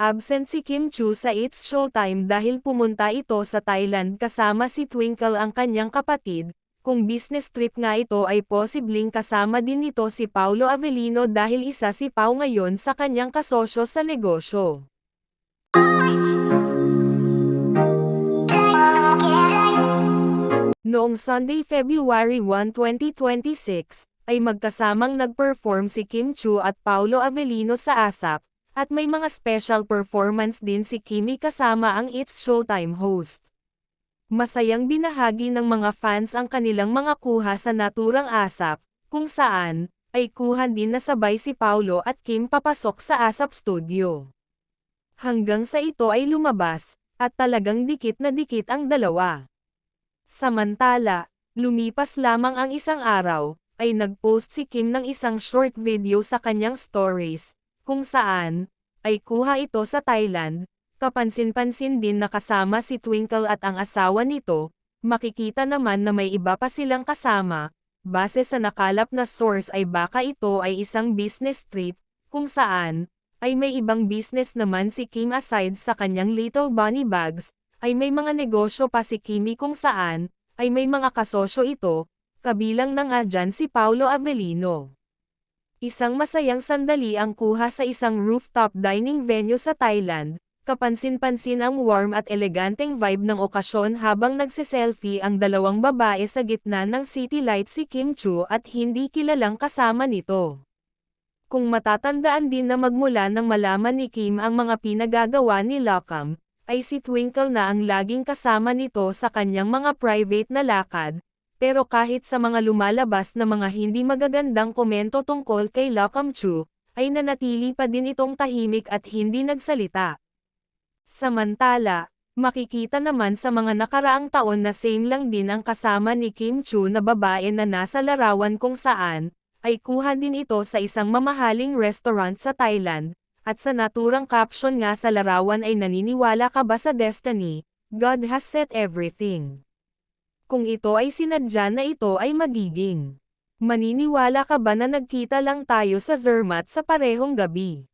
Absent si Kim Chu sa It's Showtime dahil pumunta ito sa Thailand kasama si Twinkle ang kanyang kapatid. Kung business trip nga ito ay posibleng kasama din nito si Paolo Avellino dahil isa si Pao ngayon sa kanyang kasosyo sa negosyo. Noong Sunday, February 1, 2026, ay magkasamang nag-perform si Kim Chu at Paolo Avellino sa ASAP, at may mga special performance din si Kimi kasama ang It's Showtime host. Masayang binahagi ng mga fans ang kanilang mga kuha sa naturang ASAP, kung saan, ay kuha din na sabay si Paolo at Kim papasok sa ASAP studio. Hanggang sa ito ay lumabas, at talagang dikit na dikit ang dalawa. Samantala, lumipas lamang ang isang araw, ay nag-post si Kim ng isang short video sa kanyang stories, kung saan, ay kuha ito sa Thailand. Kapansin-pansin din na kasama si Twinkle at ang asawa nito, makikita naman na may iba pa silang kasama. Base sa nakalap na source ay baka ito ay isang business trip, kung saan, ay may ibang business naman si Kim aside sa kanyang Little Bunny bags, ay may mga negosyo pa si Kimi kung saan, ay may mga kasosyo ito, kabilang na nga dyan si Paolo Avellino. Isang masayang sandali ang kuha sa isang rooftop dining venue sa Thailand, kapansin-pansin ang warm at eleganteng vibe ng okasyon habang nagsiselfie ang dalawang babae sa gitna ng city lights si Kim Chu at hindi kilalang kasama nito. Kung matatandaan din na magmula nang malaman ni Kim ang mga pinagagawa ni Lokam, ay si Twinkle na ang laging kasama nito sa kanyang mga private na lakad. Pero kahit sa mga lumalabas na mga hindi magagandang komento tungkol kay Lokam Chu, ay nanatili pa din itong tahimik at hindi nagsalita. Samantala, makikita naman sa mga nakaraang taon na same lang din ang kasama ni Kim Chu na babae na nasa larawan kung saan, ay kuha din ito sa isang mamahaling restaurant sa Thailand, at sa naturang caption nga sa larawan ay naniniwala ka ba sa destiny? God has set everything. Kung ito ay sinadya na ito ay magiging. Maniniwala ka ba na nagkita lang tayo sa Zermatt sa parehong gabi?